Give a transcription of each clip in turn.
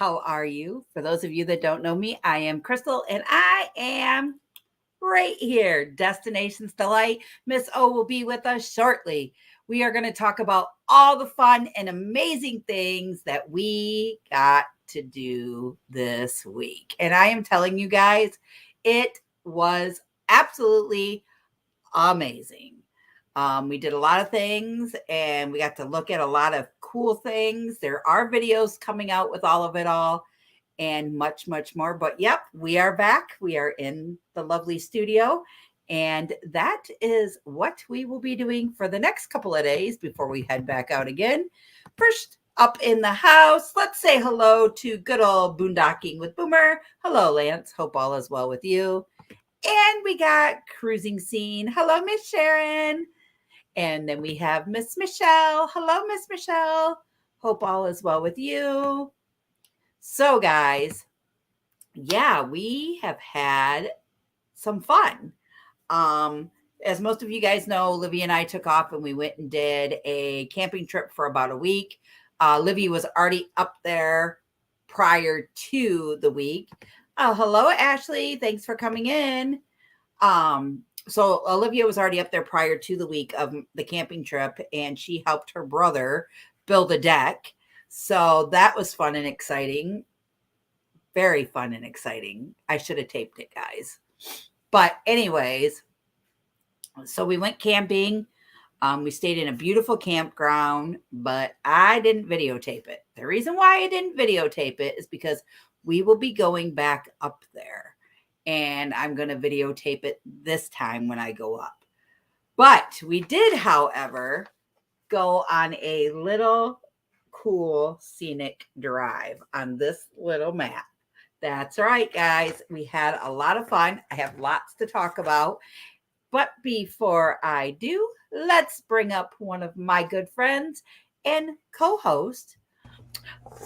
How are you? For those of you that don't know me, I am Crystal and I am right here. Destinations Delight. Miss O will be with us shortly. We are going to talk about all the fun and amazing things that we got to do this week. And I am telling you guys, it was absolutely amazing. We did a lot of things and we got to look at a lot of cool things. There are videos coming out with all of it all and much, much more. But yep, we are back. We are in the lovely studio. And that is what we will be doing for the next couple of days before we head back out again. First up in the house, let's say hello to good old Boondocking with Boomer. Hello, Lance. Hope all is well with you. And we got Cruising Scene. Hello, Miss Sharon. And then we have Miss Michelle. Hello, Miss Michelle. Hope all is well with you. So, guys, yeah, we have had some fun. As most of you guys know, Livy and I took off and we went and did a camping trip for about a week. Livy was already up there prior to the week. Hello, Ashley. Thanks for coming in. So Olivia was already up there prior to the week of the camping trip, and she helped her brother build a deck. So that was fun and exciting. Very fun and exciting. I should have taped it, guys. But anyways, so we went camping. We stayed in a beautiful campground, but I didn't videotape it. The reason why I didn't videotape it is because we will be going back up there. And I'm going to videotape it this time when I go up. But we did, however, go on a little cool scenic drive on this little map. That's right, guys. We had a lot of fun. I have lots to talk about. But before I do, let's bring up one of my good friends and co-host,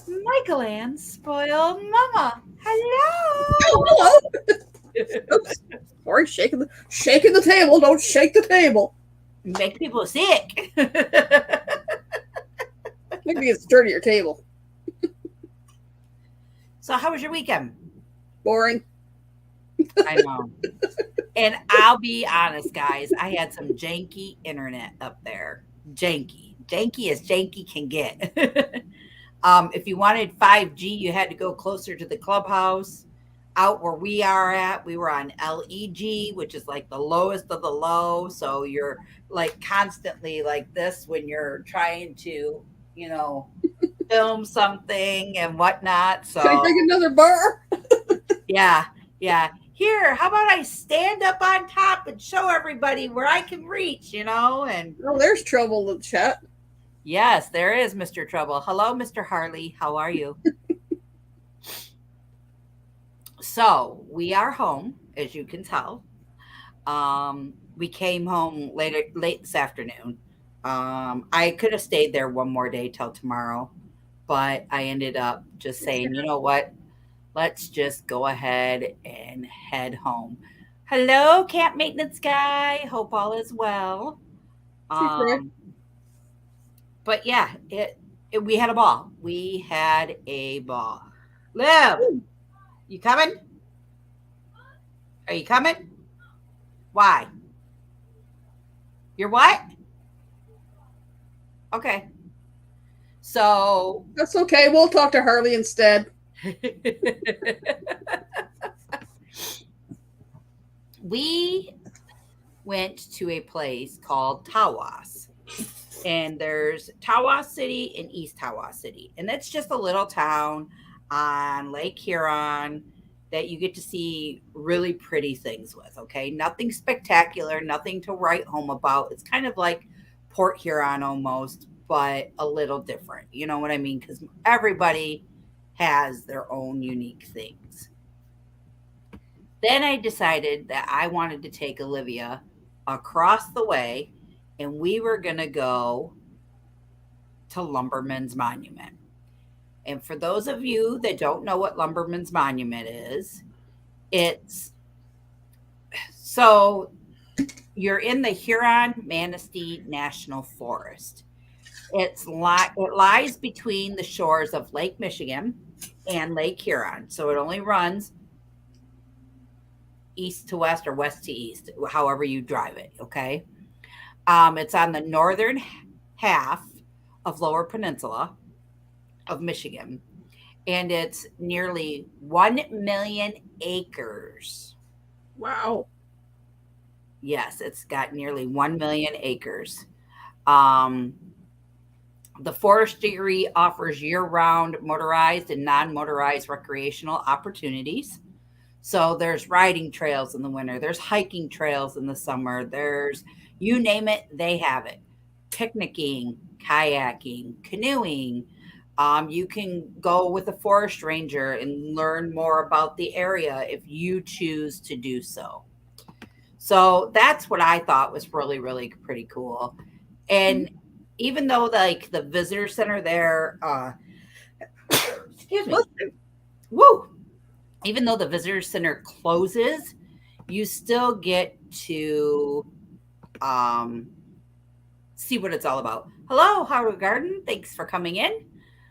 Michael Ann Spoiled Mama. Hello. Oh, hello. Sorry, shaking the table. Don't shake the table. Make people sick. Maybe it's dirty your table. So how was your weekend? Boring. I know. And I'll be honest, guys, I had some janky internet up there. Janky. Janky as janky can get. If you wanted 5G, you had to go closer to the clubhouse. Out where we are at, we were on LEG, which is like the lowest of the low. So you're like constantly like this when you're trying to, film something and whatnot. So Can I drink another bar? yeah. Here, how about I stand up on top and show everybody where I can reach, and Oh, there's trouble in the chat. yes, there is Mr. Trouble. Hello, Mr. Harley. How are you? So we are home, as you can tell. We came home late this afternoon. I could have stayed there one more day till tomorrow, but I ended up just saying, you know what? Let's just go ahead and head home. Hello, camp maintenance guy. Hope all is well. Um, but yeah, we had a ball. We had a ball. Liv, you coming? Are you coming? Why? You're what? Okay. So That's okay. We'll talk to Harley instead. we went to a place called Tawas. And there's Tawas City and East Tawas City. And that's just a little town on Lake Huron that you get to see really pretty things with. Okay. Nothing spectacular, nothing to write home about. It's kind of like Port Huron almost, but a little different. You know what I mean? Because everybody has their own unique things. Then I decided that I wanted to take Olivia across the way and we were going to go to Lumberman's Monument. And for those of you that don't know what Lumberman's Monument is, it's so you're in the Huron-Manistee National Forest. It lies between the shores of Lake Michigan and Lake Huron. So it only runs east to west or west to east, however you drive it. Okay. It's on the northern half of Lower Peninsula of Michigan, and it's nearly 1 million acres. Wow. Yes, it's got nearly 1 million acres. Um, the forestry offers year round motorized and non motorized recreational opportunities. So there's riding trails in the winter, there's hiking trails in the summer, there's you name it, they have it. Picnicking, kayaking, canoeing. You can go with a forest ranger and learn more about the area if you choose to do so. So that's what I thought was really, really pretty cool. And even though like the visitor center there, excuse me, woo, even though the visitor center closes, you still get to um, see what it's all about. Hello, Howard Garden. Thanks for coming in.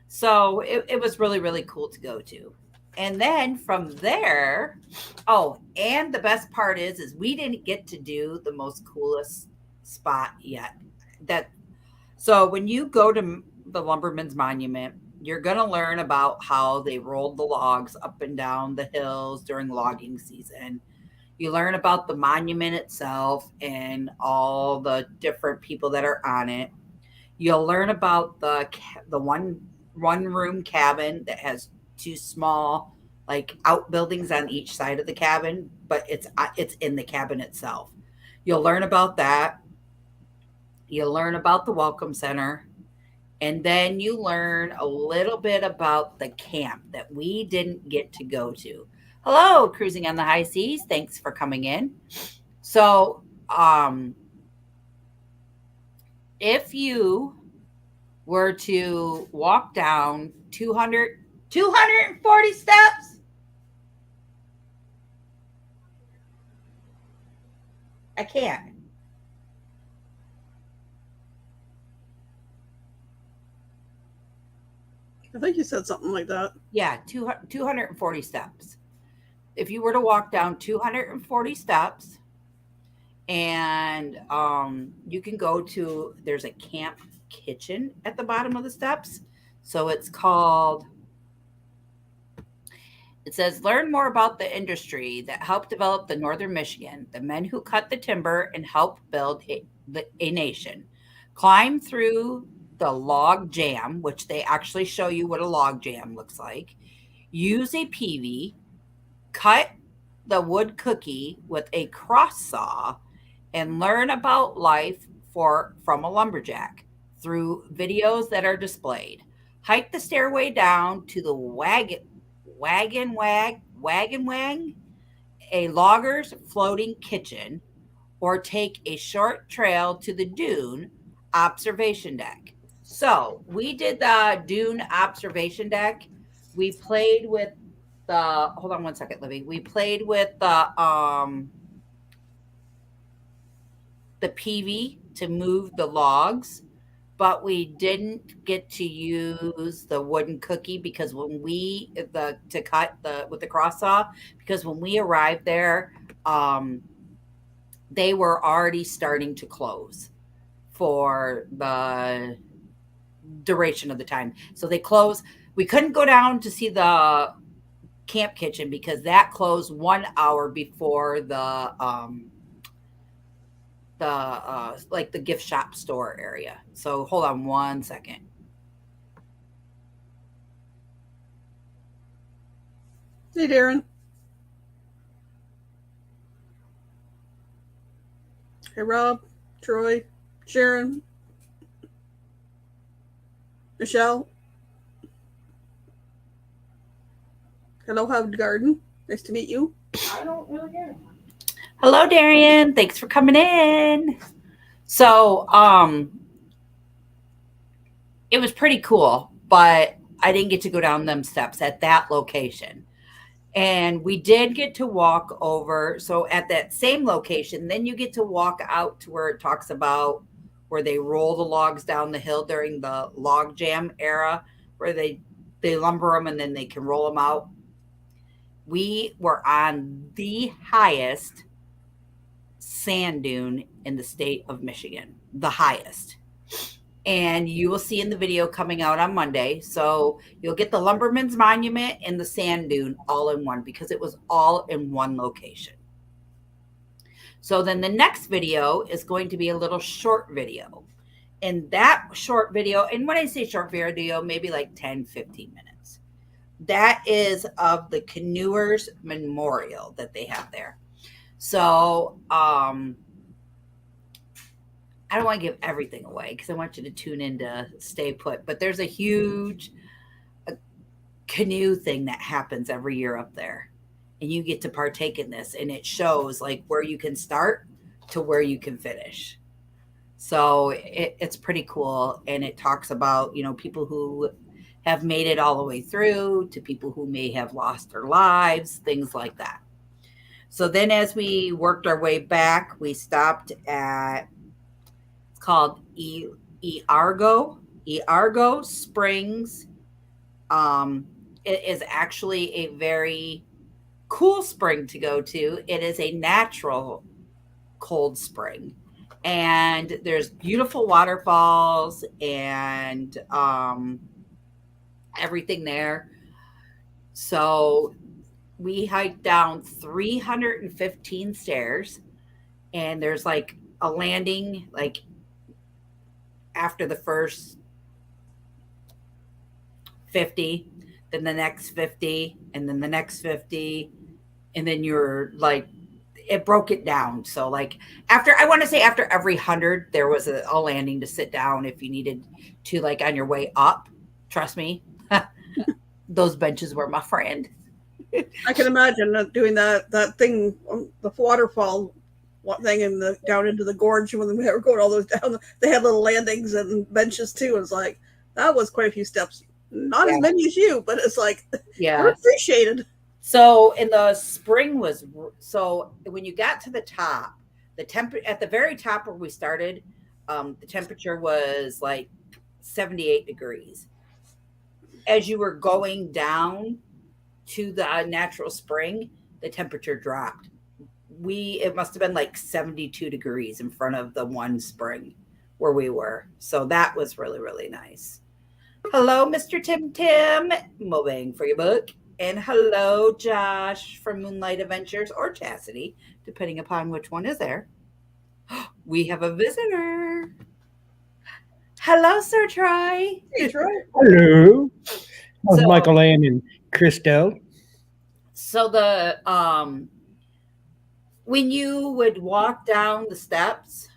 So it was really, really cool to go to. And then from there, oh, and the best part is we didn't get to do the most coolest spot yet. That so when you go to the Lumberman's Monument, you're going to learn about how they rolled the logs up and down the hills during logging season. You learn about the monument itself and all the different people that are on it. You'll learn about the one room cabin that has two small like outbuildings on each side of the cabin, but it's in the cabin itself. You'll learn about that. You'll learn about the welcome center, and then you learn a little bit about the camp that we didn't get to go to. Hello, cruising on the high seas. Thanks for coming in. So, if you were to walk down 240 steps, I can't. I think you said something like that. Yeah, 240 steps. If you were to walk down 240 steps, and you can go to, there's a camp kitchen at the bottom of the steps. So it's called, it says, learn more about the industry that helped develop the Northern Michigan, the men who cut the timber and helped build a nation. Climb through the log jam, which they actually show you what a log jam looks like. Use a peavey, cut the wood cookie with a cross saw, and learn about life from a lumberjack through videos that are displayed. Hike the stairway down to the wagon wang, a logger's floating kitchen, or take a short trail to the dune observation deck. So we did the dune observation deck. We played with hold on one second, Libby. We played with the peavey to move the logs, but we didn't get to use the wooden cookie because when we to cut the with the cross saw, because when we arrived there, they were already starting to close for the duration of the time. So they closed. We couldn't go down to see the camp kitchen because that closed 1 hour before the like the gift shop store area. So hold on one second. Hey, Darren. Hey, Rob, Troy, Sharon, Michelle. Hello, Howard Garden. Nice to meet you. I don't really get it. Hello, Darian. Thanks for coming in. So, it was pretty cool, but I didn't get to go down them steps at that location. And we did get to walk over. So at that same location, then you get to walk out to where it talks about where they roll the logs down the hill during the log jam era, where they they lumber them and then they can roll them out. We were on the highest sand dune in the state of Michigan, the highest. And you will see in the video coming out on Monday. So you'll get the Lumberman's Monument and the sand dune all in one because it was all in one location. So then the next video is going to be a little short video. And that short video, and when I say short video, maybe like 10, 15 minutes. That is of the Canoers Memorial that they have there. So I don't want to give everything away because I want you to tune in to stay put. But there's a huge canoe thing that happens every year up there. And you get to partake in this. And it shows like where you can start to where you can finish. So it's pretty cool. And it talks about, you know, people who have made it all the way through to people who may have lost their lives, things like that. So then as we worked our way back, we stopped at, it's called Eargo Springs. It is actually a very cool spring to go to. It is a natural cold spring. And there's beautiful waterfalls and everything there. So we hiked down 315 stairs, and there's like a landing like after the first 50, then the next 50, and then the next 50, and then you're like, it broke it down. So like after, I want to say after every 100, there was a landing to sit down if you needed to, like on your way up. Trust me, those benches were my friend. I can imagine doing that thing, the waterfall thing, and down into the gorge when they were going all those down. They had little landings and benches too. It's like that was quite a few steps. Not as many as you, but it's like they're appreciated. So in the spring was, so when you got to the top, at the very top where we started, the temperature was like 78 degrees. As you were going down to the natural spring, the temperature dropped. It must have been like 72 degrees in front of the one spring where we were. So that was really, really nice. Hello, Mr. Tim Mobang for your book. And hello, Josh from Moonlight Adventures, or Chastity, depending upon which one is there. We have a visitor. Hello, Sir Troy. Hey, Troy. Hello. Michael Ann and Christo. So when you would walk down the steps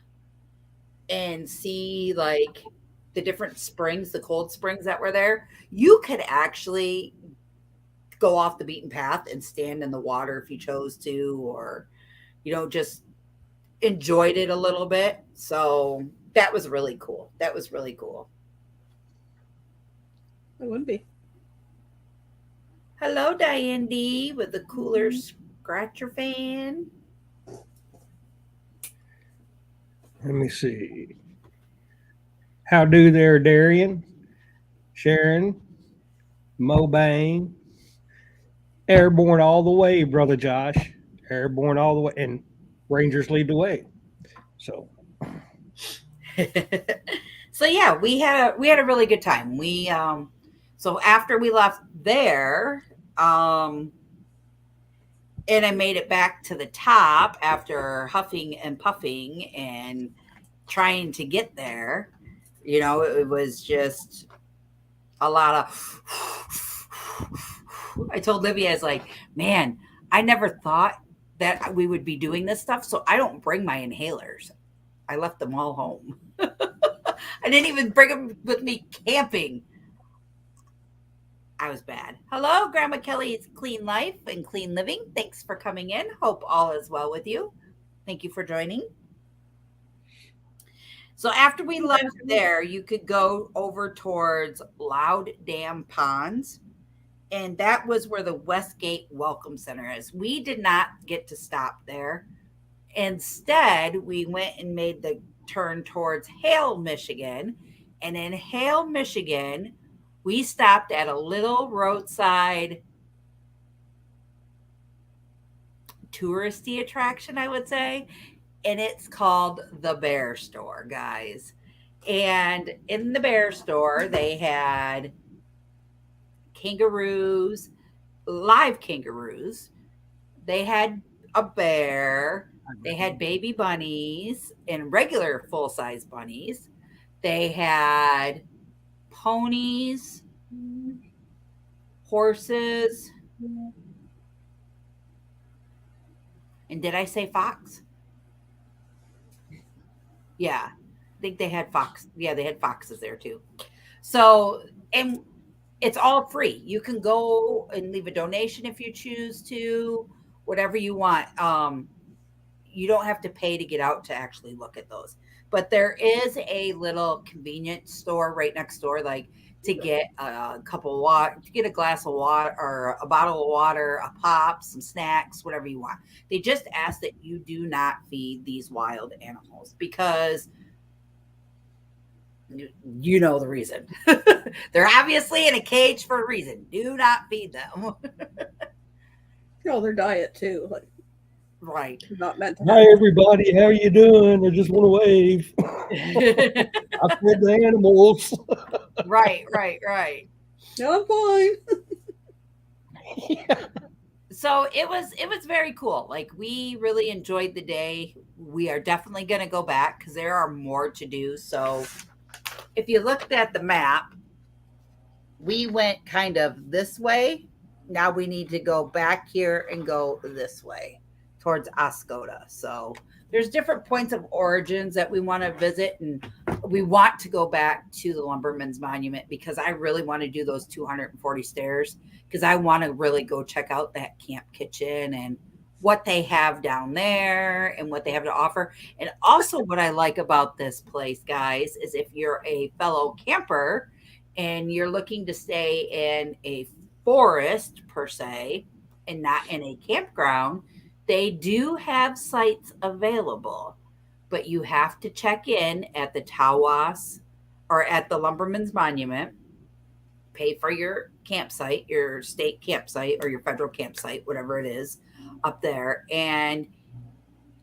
and see like the different springs, the cold springs that were there, you could actually go off the beaten path and stand in the water if you chose to, or, you know, just enjoyed it a little bit. So that was really cool. That was really cool. It would be. Hello, Diane D with the cooler scratcher fan. Let me see. How do there, Darian, Sharon, Mobang, airborne all the way, brother Josh, airborne all the way, and Rangers lead the way. So, so yeah, we had a really good time. We so after we left there, and I made it back to the top after huffing and puffing and trying to get there. You know, it was just a lot of. I told Livy, I was like, man, I never thought that we would be doing this stuff, so I don't bring my inhalers. I left them all home. I didn't even bring them with me camping. I was bad. Hello, Grandma Kelly's Clean Life and Clean Living. Thanks for coming in. Hope all is well with you. Thank you for joining. So after we left there, you could go over towards Loud Dam Ponds. And that was where the Westgate Welcome Center is. We did not get to stop there. Instead, we went and made the turn towards Hale, Michigan. And in Hale, Michigan, We stopped at a little roadside touristy attraction, I would say, and it's called the Bear Store, guys. And in the Bear Store, they had kangaroos, live kangaroos. They had a bear. They had baby bunnies and regular full size bunnies. They had ponies, horses. And did I say fox? Yeah. I think they had fox. Yeah, they had foxes there too. So, and it's all free. You can go and leave a donation if you choose to, whatever you want. You don't have to pay to get out to actually look at those. But there is a little convenience store right next door, like to get a cup of water, to get a glass of water or a bottle of water, a pop, some snacks, whatever you want. They just ask that you do not feed these wild animals because you know the reason. They're obviously in a cage for a reason. Do not feed them. Their diet too. Like, Right. not meant to. Hi everybody, how you doing? I just want to wave. I fed the animals. Right. No, I'm fine. Yeah. So it was very cool. Like we really enjoyed the day. We are definitely going to go back because there are more to do. So if you looked at the map, we went kind of this way. Now we need to go back here and go this way towards Oscoda. So there's different points of origins that we want to visit, and we want to go back to the Lumberman's Monument because I really want to do those 240 stairs because I want to really go check out that camp kitchen and what they have down there and what they have to offer. And also what I like about this place, guys, is if you're a fellow camper and you're looking to stay in a forest per se and not in a campground, they do have sites available, but you have to check in at the Tawas or at the Lumberman's Monument, pay for your campsite, your state campsite or your federal campsite, whatever it is up there. And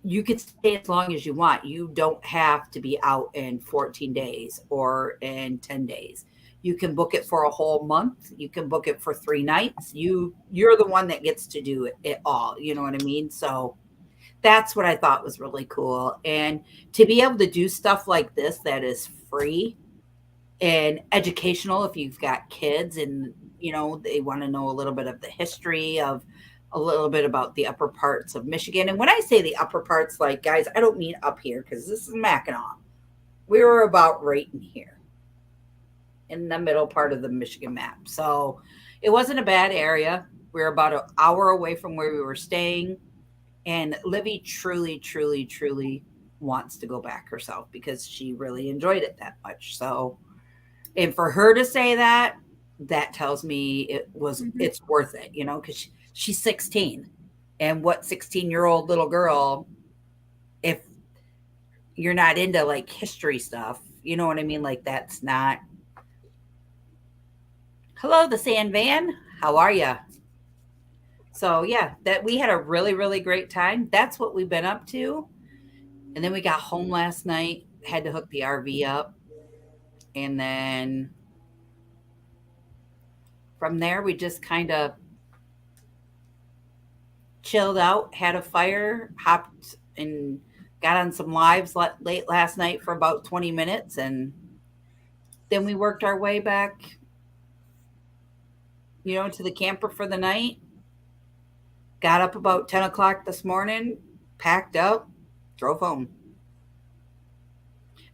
you can stay as long as you want. You don't have to be out in 14 days or in 10 days. You can book it for a whole month. You can book it for 3 nights. You're the one that gets to do it all. You know what I mean? So that's what I thought was really cool. And to be able to do stuff like this that is free and educational if you've got kids and, they want to know a little bit of the history of a little bit about the upper parts of Michigan. And when I say the upper parts, like, guys, I don't mean up here because this is Mackinac. We were about right in here, in the middle part of the Michigan map. So it wasn't a bad area. We were about an hour away from where we were staying. And Livy truly, truly, truly wants to go back herself because she really enjoyed it that much. So, and for her to say that tells me it's worth it, because she's 16. And what 16-year-old little girl, if you're not into like history stuff, you know what I mean? Like that's not. Hello, the Sand Van. How are you? So yeah, that we had a really, really great time. That's what we've been up to. And then we got home last night, had to hook the RV up. And then from there, we just kind of chilled out, had a fire, hopped and got on some lives late last night for about 20 minutes. And then we worked our way back, to the camper for the night. Got up about 10 o'clock this morning, packed up, drove home.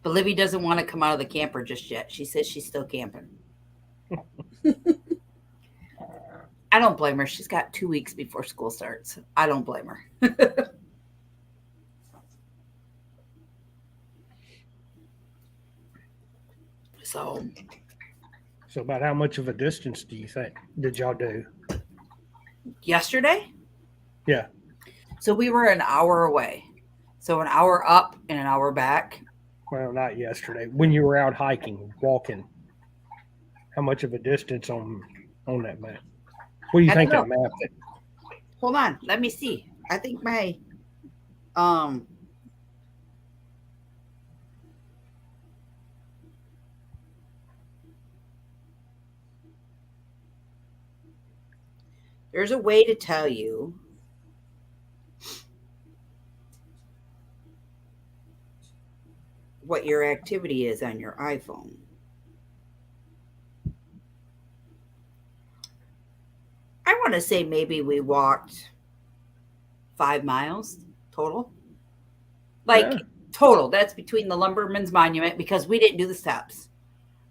But Livy doesn't want to come out of the camper just yet. She says she's still camping. I don't blame her. She's got 2 weeks before school starts. I don't blame her. So about how much of a distance do you think did y'all do? Yesterday? Yeah. So we were an hour away. So an hour up and an hour back. Well, not yesterday. When you were out hiking, walking, how much of a distance on that map? What do you I think don't that map is? Hold on, let me see. I think my um there's a way to tell you what your activity is on your iPhone. I want to say maybe we walked 5 miles total. Like Yeah. total. That's between the Lumberman's Monument because we didn't do the steps.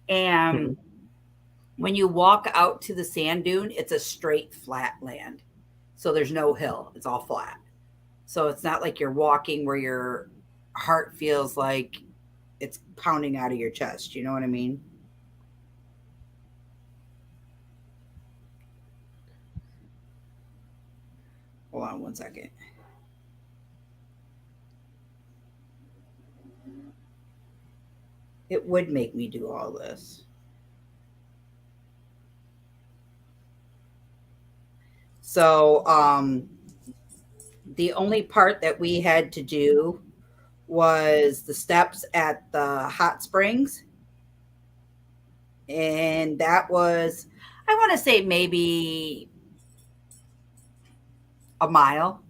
And when you walk out to the sand dune, it's a straight flat land. So there's no hill. It's all flat. So it's not like you're walking where your heart feels like it's pounding out of your chest. You know what I mean? Hold on one second. It would make me do all this. So the only part that we had to do was the steps at the hot springs. And that was, I want to say maybe a mile.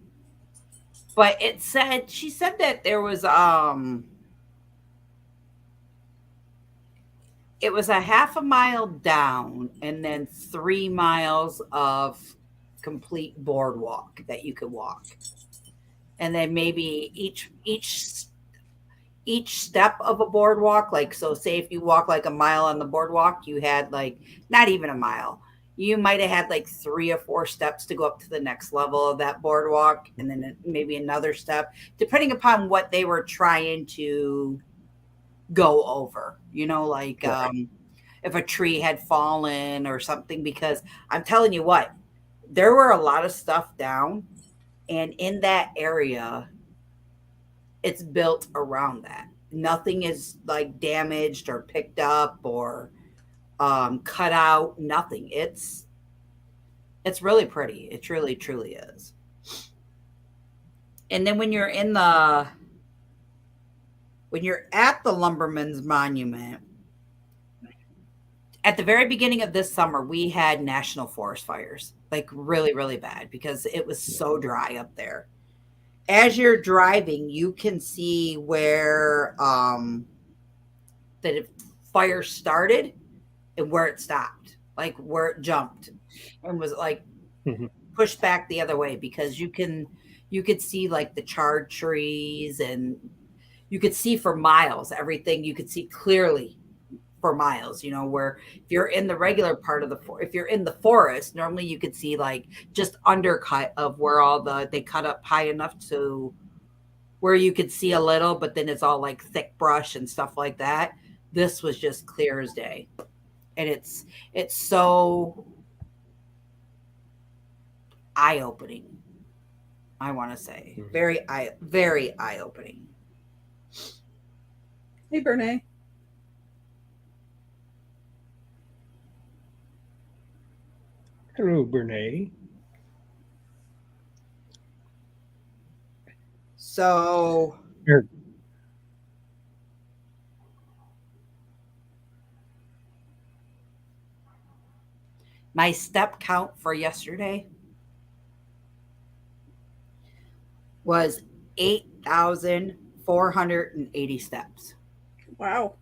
But she said that there was it was a half a mile down and then 3 miles of complete boardwalk that you could walk. And then maybe each step of a boardwalk, like, so say if you walk like a mile on the boardwalk, you had like not even a mile. You might have had like 3 or 4 steps to go up to the next level of that boardwalk, and then maybe another step, depending upon what they were trying to go over, like Right. if a tree had fallen or something, because I'm telling you what, there were a lot of stuff down, and in that area, it's built around that. Nothing is like damaged or picked up or cut out. Nothing. It's really pretty. It truly, truly is. And then when you're at the Lumberman's Monument, at the very beginning of this summer, we had national forest fires, like really, really bad because it was so dry up there. As you're driving, you can see where the fire started and where it stopped, like where it jumped and was like Mhm. pushed back the other way, because you could see like the charred trees, and you could see for miles everything. You could see clearly for miles, where if you're in the regular part of if you're in the forest, normally you could see like just undercut of where they cut up high enough to where you could see a little, but then it's all like thick brush and stuff like that. This was just clear as day. And it's so eye-opening, I want to say. Mhm. Very eye-opening. Hey, Bernie. Hello, Bernie. So Here. my step count for yesterday was 8,480 steps. Wow.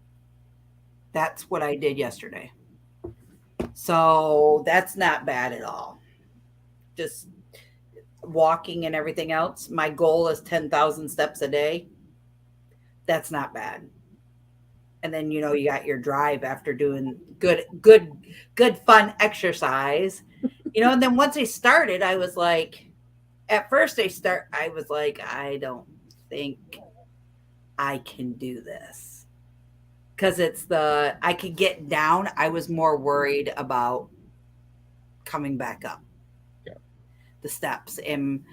That's what I did yesterday. So that's not bad at all. Just walking and everything else. My goal is 10,000 steps a day. That's not bad. And then, you got your drive after doing good fun exercise. And then once I started, I was like, at first I was like, I don't think I can do this. Because I could get down. I was more worried about coming back up. Yeah. The steps, and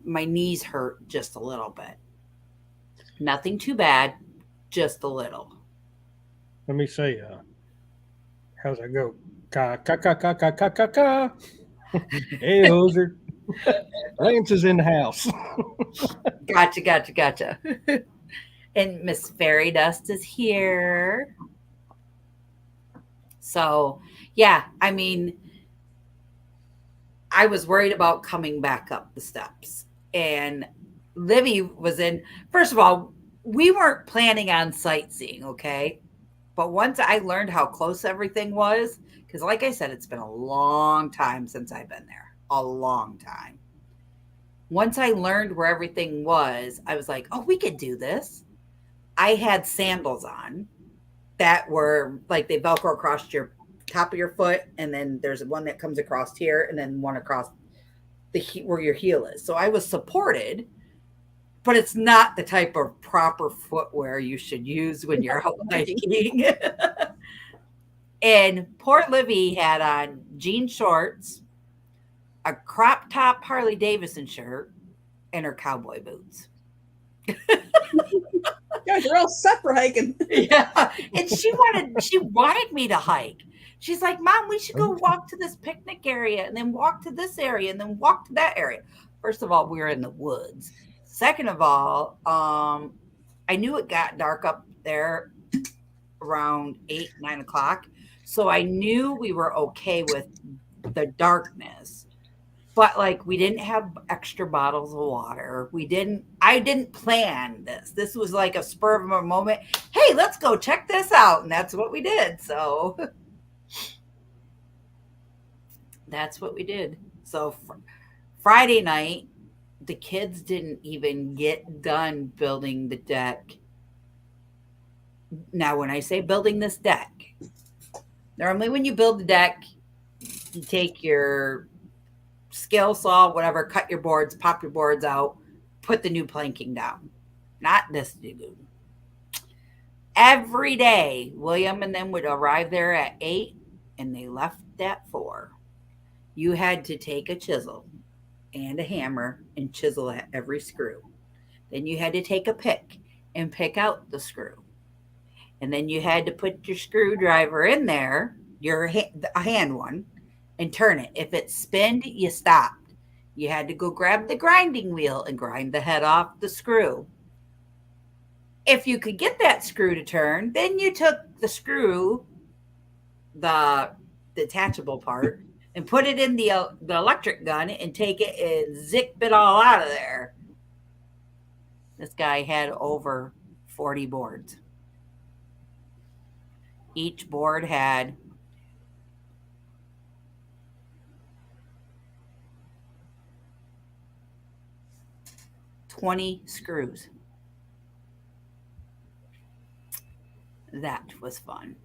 my knees hurt just a little bit. Nothing too bad, just a little. Let me say, How's that go? Ka ka ka ka ka ka ka ka. Hey, Hoser. Lance is in the house. Gotcha. And Miss Fairy Dust is here. So, yeah, I mean, I was worried about coming back up the steps. And Livy was in, first of all, we weren't planning on sightseeing, okay? But once I learned how close everything was, because like I said, it's been a long time since I've been there, a long time. Once I learned where everything was, I was like, oh, we could do this. I had sandals on that were like they Velcro across your top of your foot. And then there's one that comes across here and then one across where your heel is. So I was supported, but it's not the type of proper footwear you should use when you're out hiking. And poor Livy had on jean shorts, a crop top Harley Davidson shirt, and her cowboy boots. Guys, you're all set for hiking. Yeah. And she wanted me to hike. She's like, Mom, we should go walk to this picnic area and then walk to this area and then walk to that area. First of all, we were in the woods. Second of all, I knew it got dark up there around 8, 9 o'clock. So I knew we were okay with the darkness. But like we didn't have extra bottles of water. I didn't plan this. This was like a spur of a moment. Hey, let's go check this out. And that's what we did. So that's what we did. So Friday night, the kids didn't even get done building the deck. Now, when I say building this deck, normally when you build the deck, you take your skill saw, whatever, cut your boards, pop your boards out, put the new planking down. Not this dude. Every day, William and them would arrive there at 8 and they left at 4. You had to take a chisel and a hammer and chisel at every screw. Then you had to take a pick and pick out the screw. And then you had to put your screwdriver in there, a hand one, and turn it. If it spinned, you stopped. You had to go grab the grinding wheel and grind the head off the screw. If you could get that screw to turn, then you took the screw, the detachable part, and put it in the electric gun and take it and zip it all out of there. This guy had over 40 boards. Each board had 20 screws. That was fun.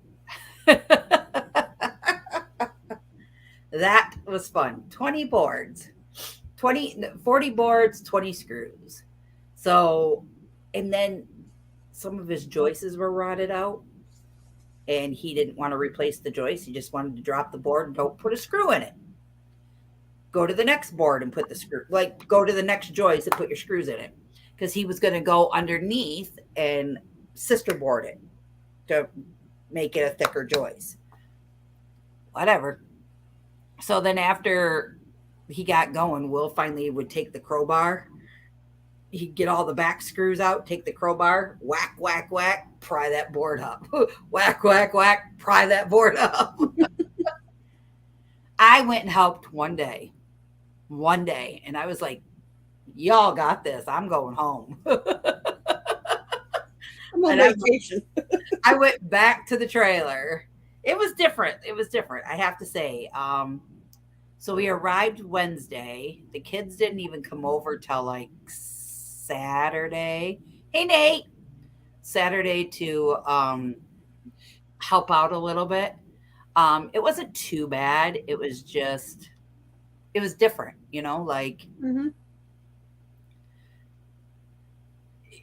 That was fun. 20 boards, 40 boards, 20 screws. So, and then some of his joists were rotted out and he didn't want to replace the joist. He just wanted to drop the board and don't put a screw in it. Go to the next board and put the screw, like go to the next joist and put your screws in it. Because he was going to go underneath and sister board it to make it a thicker joist. Whatever. So then after he got going, Will finally would take the crowbar. He'd get all the back screws out, take the crowbar, whack, whack, whack, pry that board up. Whack, whack, whack, pry that board up. I went and helped one day, and I was like, y'all got this. I'm going home. I'm on vacation. I went back to the trailer. It was different. I have to say. So we arrived Wednesday. The kids didn't even come over till like Saturday. Hey, Nate. Saturday to help out a little bit. It wasn't too bad. It was different, like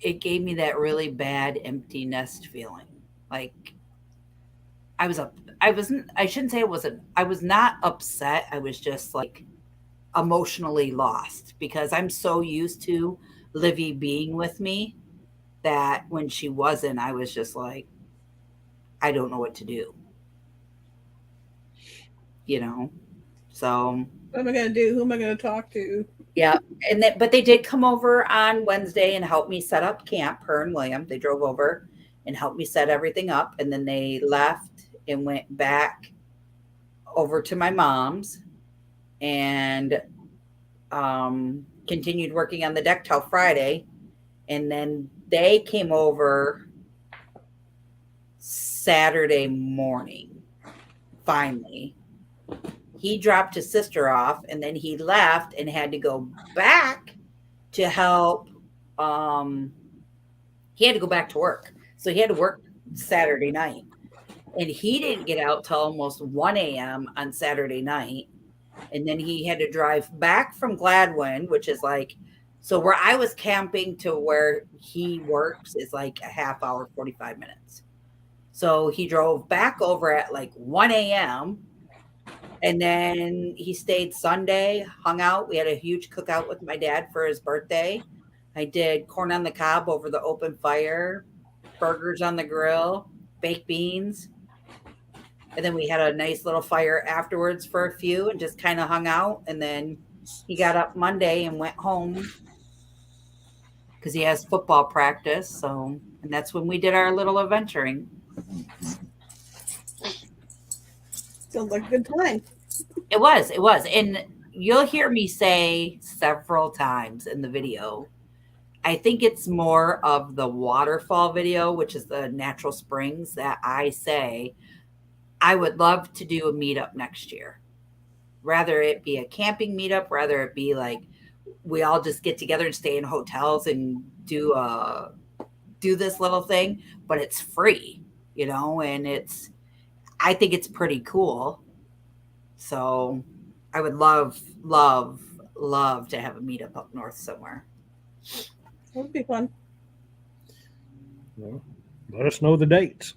it gave me that really bad empty nest feeling. Like I was not upset. I was just like emotionally lost because I'm so used to Livy being with me that when she wasn't, I was just like, I don't know what to do. So What am I going to do? Who am I going to talk to? yeah, but they did come over on Wednesday and help me set up camp. Her and William, they drove over and helped me set everything up, and then they left and went back over to my mom's and continued working on the deck till Friday, and then they came over Saturday morning. Finally, he dropped his sister off, and then he left and had to go back to help. He had to go back to work, so he had to work Saturday night, and he didn't get out till almost 1 a.m. on Saturday night. And then he had to drive back from Gladwin, which is like, so where I was camping to where he works is like a half hour, 45 minutes. So he drove back over at like 1 a.m. And then he stayed Sunday, hung out. We had a huge cookout with my dad for his birthday. I did corn on the cob over the open fire, burgers on the grill, baked beans. And then we had a nice little fire afterwards for a few and just kind of hung out. And then he got up Monday and went home because he has football practice. So, and that's when we did our little adventuring. Sounds like a good time. It was. And you'll hear me say several times in the video, I think it's more of the waterfall video, which is the natural springs, that I say, I would love to do a meetup next year. Rather it be a camping meetup, rather it be like we all just get together and stay in hotels and do this little thing, but it's free, and I think it's pretty cool. So I would love to have a meetup up north somewhere. That would be fun. Well, let us know the dates.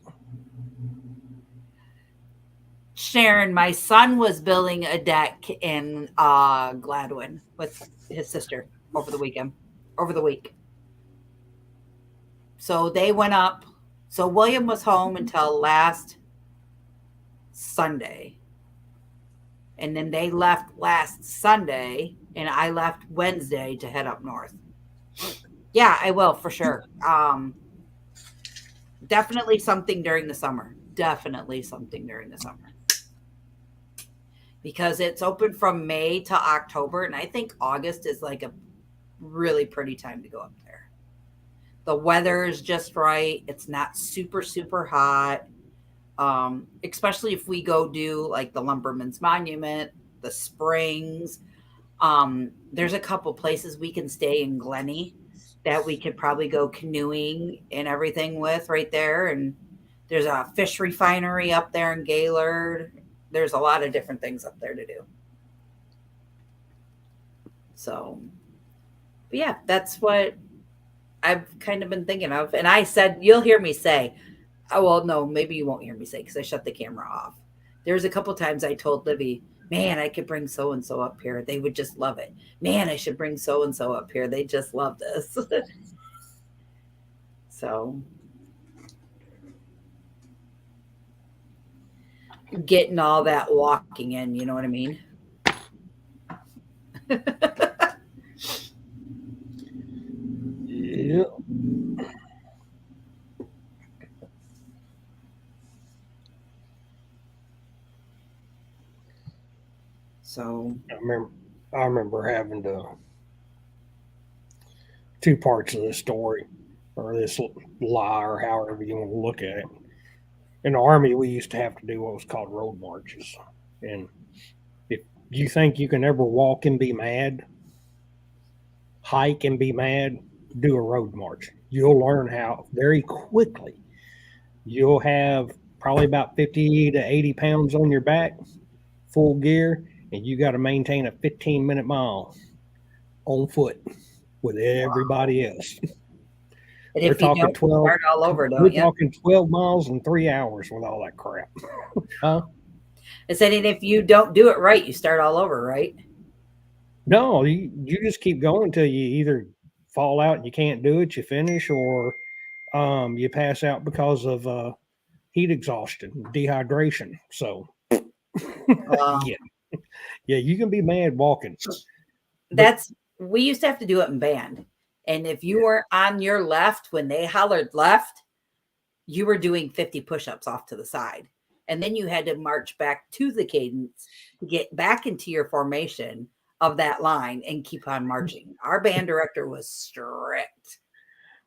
Sharon, my son was building a deck in Gladwin with his sister over the week. So they went up. So William was home until last Sunday. And then they left last Sunday, and I left Wednesday to head up north. Yeah, I will for sure. Definitely something during the summer. Because it's open from May to October, and I think August is like a really pretty time to go up there. The weather is just right. It's not super, super hot. Especially if we go do like the Lumberman's Monument, the Springs. There's a couple places we can stay in Glenny that we could probably go canoeing and everything with right there. And there's a fish refinery up there in Gaylord. There's a lot of different things up there to do. So, but yeah, that's what I've kind of been thinking of. And I said, you'll hear me say, oh, well, no, maybe you won't hear me say because I shut the camera off. There's a couple times I told Livy, man, I could bring so-and-so up here. They would just love it. Man, I should bring so-and-so up here. They just love this. So getting all that walking in, you know what I mean? Yeah. So I remember having two parts of this story, or this lie, or however you want to look at it. In the Army, we used to have to do what was called road marches. And if you think you can ever walk and be mad, hike and be mad, do a road march. You'll learn how very quickly. You'll have probably about 50 to 80 pounds on your back, full gear, and you got to maintain a 15-minute mile on foot with everybody else. and if you don't, 12, start all over, we're don't you? talking 12 miles in 3 hours with all that crap. Huh? I said, and if you don't do it right, you start all over, right? No, you just keep going until you either fall out and you can't do it, you finish, or you pass out because of heat exhaustion, dehydration. So Yeah. Yeah, you can be mad walking. We used to have to do it in band. And if you Yeah. were on your left when they hollered left, you were doing 50 push-ups off to the side. And then you had to march back to the cadence to get back into your formation of that line and keep on marching. Our band director was strict.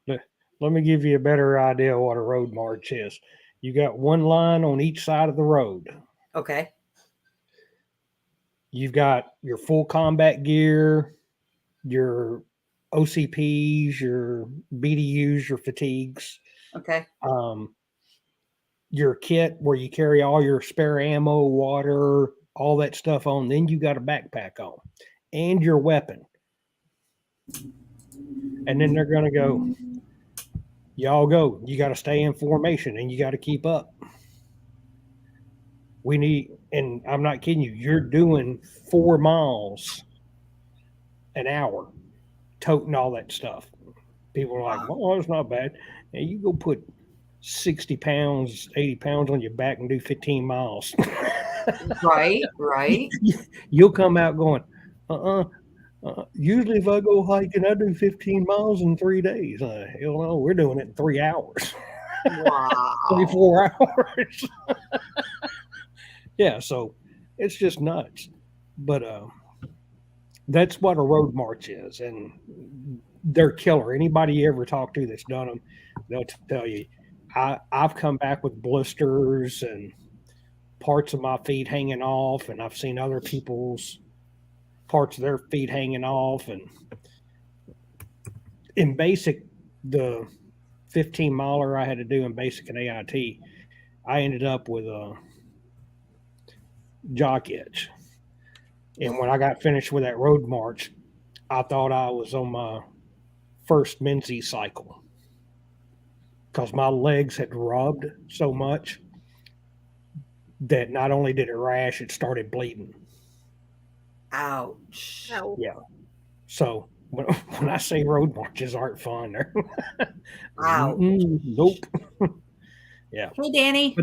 Let me give you a better idea of what a road march is. You got one line on each side of the road. Okay. You've got your full combat gear, your OCPs, your BDUs, your fatigues, Okay. your kit where you carry all your spare ammo, water, all that stuff on. Then you got a backpack on and your weapon. And then they're going to go, y'all go. You got to stay in formation and you got to keep up. We need, and I'm not kidding you, you're doing 4 miles an hour, toting all that stuff. People are like, well, that's not bad. And you go put 60 pounds, 80 pounds on your back and do 15 miles. Right. You'll come out going, usually if I go hiking, I do 15 miles in 3 days. Hell no, we're doing it in 3 hours. Wow. 24 hours. Yeah, so it's just nuts. But that's what a road march is. And they're killer. Anybody you ever talk to that's done them, they'll tell you, I've come back with blisters and parts of my feet hanging off, and I've seen other people's parts of their feet hanging off. And in basic, the 15 miler I had to do in basic and AIT, I ended up with a jock itch. And when I got finished with that road march, I thought I was on my first Menzies cycle because my legs had rubbed so much that not only did it rash, it started bleeding. Ouch. Ow. Yeah. So when I say road marches aren't fun, they're Ouch. nope. Yeah. Hey, Danny.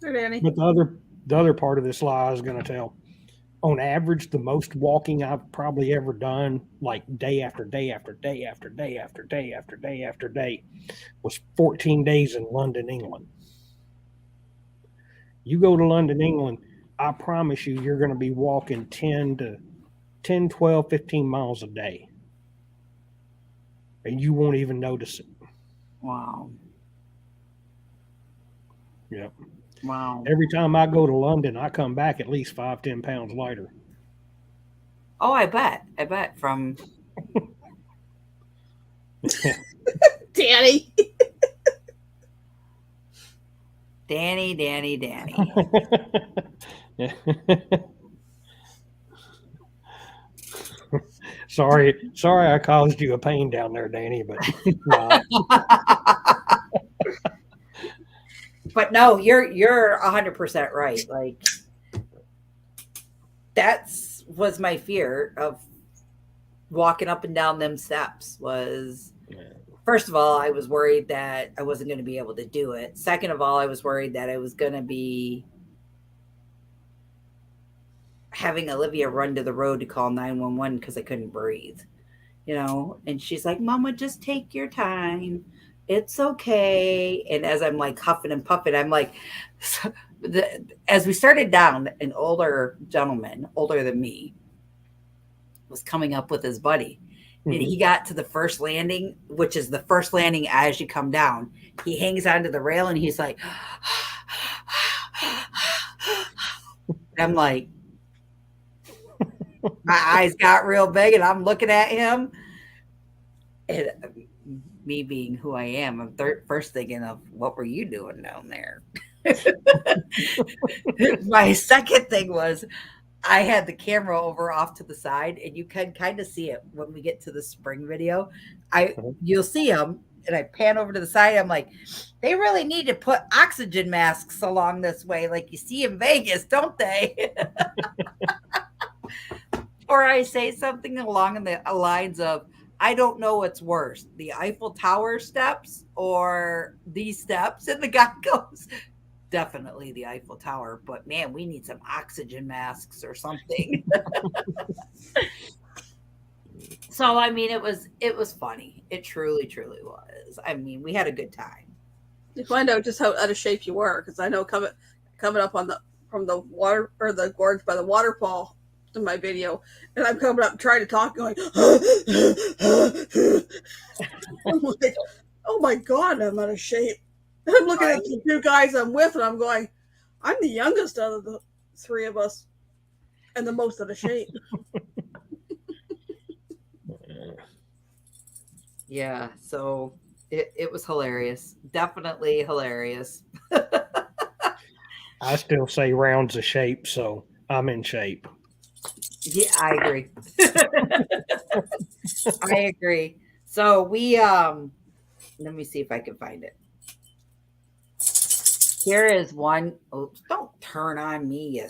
Hey, Danny. But the other part of this lie I was going to tell, on average, the most walking I've probably ever done, like day after day after day after day after day after day after day, was 14 days in London, England. You go to London, England, I promise you, you're going to be walking 10, 12, 15 miles a day. And you won't even notice it. Wow. Yep. Wow. Every time I go to London, I come back at least 5-10 pounds lighter. Oh, I bet from Danny. Danny. Sorry, I caused you a pain down there, Danny, but But no, you're 100% right. Like was my fear of walking up and down them steps was, first of all, I was worried that I wasn't going to be able to do it. Second of all, I was worried that I was going to be having Olivia run to the road to call 911 because I couldn't breathe, and she's like, Mama, just take your time. It's okay. And as I'm like huffing and puffing, I'm like, as we started down, an older gentleman, older than me, was coming up with his buddy. Mm-hmm. And he got to the first landing, which is the first landing as you come down. He hangs onto the rail and he's like, I'm like, my eyes got real big and I'm looking at him. And me being who I am, I'm first thinking of, what were you doing down there? My second thing was, I had the camera over off to the side, and you can kind of see it when we get to the spring video. You'll see him, and I pan over to the side. I'm like, they really need to put oxygen masks along this way, like you see in Vegas, don't they? Or I say something along the lines of, I don't know what's worse, the Eiffel Tower steps or these steps. And the guy goes, definitely the Eiffel Tower, but man, we need some oxygen masks or something. So I mean, it was funny. It truly, truly was. I mean, we had a good time. You find out just how out of shape you were, because I know coming up on the from the water or the gorge by the waterfall in my video, and I'm coming up trying to talk, going, I'm like, oh my god, I'm out of shape. And I'm looking at the two guys I'm with, and I'm going, I'm the youngest out of the three of us, and the most out of shape. Yeah, so it was hilarious. Definitely hilarious. I still say rounds of shape, so I'm in shape. Yeah, I agree. I agree. So we let me see if I can find it. Here is one. Oh, don't turn on me, you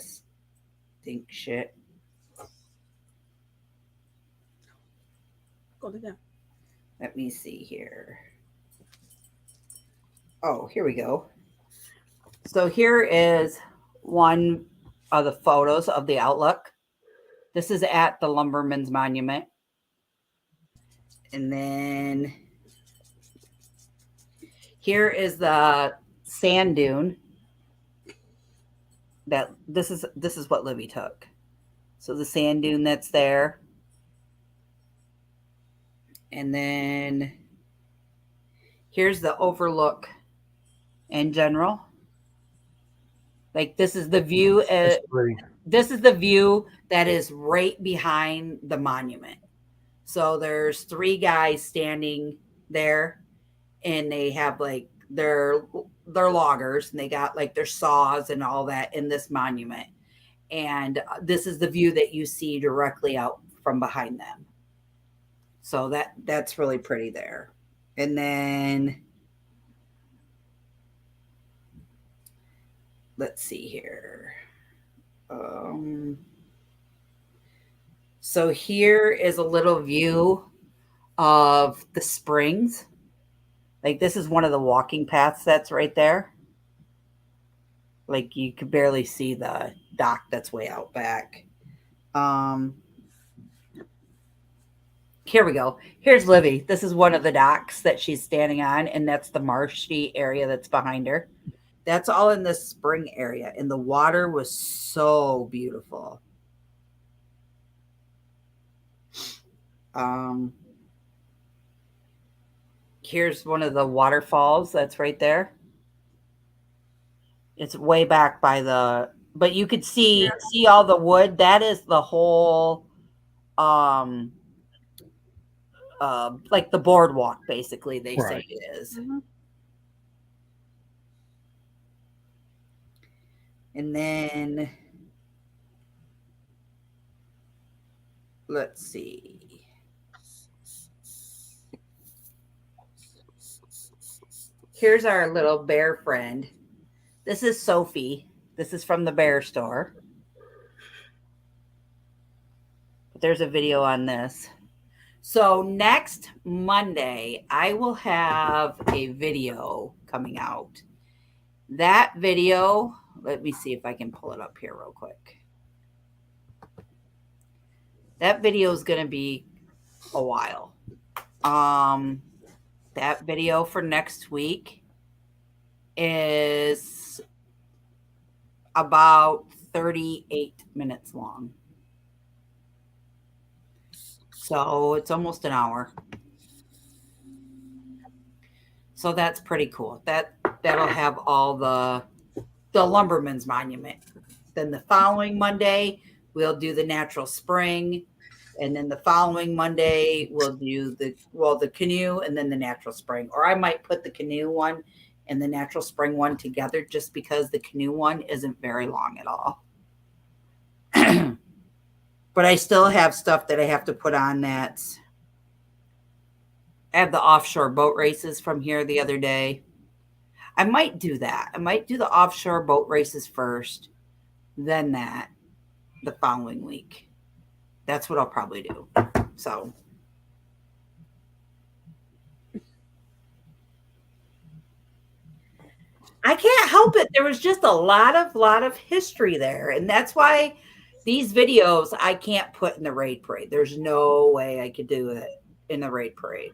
stink shit. Go to them. Let me see here. Oh, here we go. So here is one of the photos of the Outlook. This is at the Lumberman's Monument. And then here is the sand dune. That this is what Libby took. So the sand dune that's there. And then here's the overlook in general. Like this is the view. This is the view that is right behind the monument. So there's three guys standing there, and they have like their loggers, and they got like their saws and all that in this monument. And this is the view that you see directly out from behind them. So that's really pretty there. And then let's see here. So here is a little view of the springs. Like this is one of the walking paths that's right there. Like you could barely see the dock that's way out back. Here we go. Here's Libby. This is one of the docks that she's standing on, and that's the marshy area that's behind her. That's all in this spring area, and the water was so beautiful. Here's one of the waterfalls that's right there. It's way back by the, but you could see all the wood. That is the whole like the boardwalk, basically, they say it is. Mm-hmm. And then let's see. Here's our little bear friend. This is Sophie. This is from the bear store. But there's a video on this. So next Monday, I will have a video coming out. That video, let me see if I can pull it up here real quick. That video is going to be a while. That video for next week is about 38 minutes long. So it's almost an hour. So that's pretty cool. That'll have all the Lumberman's Monument. Then the following Monday, we'll do the natural spring. And then the following Monday, we'll do the canoe and then the natural spring. Or I might put the canoe one and the natural spring one together just because the canoe one isn't very long at all. But I still have stuff that I have to put on that. I have the offshore boat races from here the other day. I might do that. I might do the offshore boat races first, then that the following week. That's what I'll probably do. So I can't help it. There was just a lot of history there. And that's why these videos I can't put in the raid parade. There's no way I could do it in the raid parade.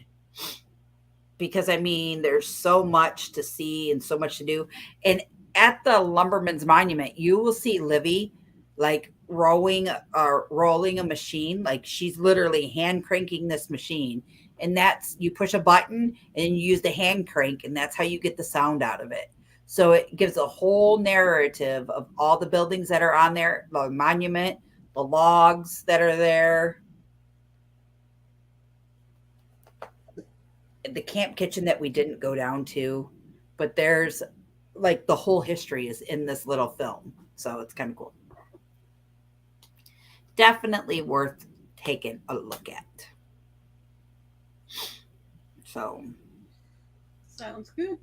Because I mean, there's so much to see and so much to do. And at the Lumberman's Monument, you will see Livy like rolling a machine. Like she's literally hand cranking this machine. And that's, you push a button and you use the hand crank, and that's how you get the sound out of it. So it gives a whole narrative of all the buildings that are on there, the monument, the logs that are there, the camp kitchen that we didn't go down to, but there's like the whole history is in this little film. So it's kind of cool. Definitely worth taking a look at. So Sounds good.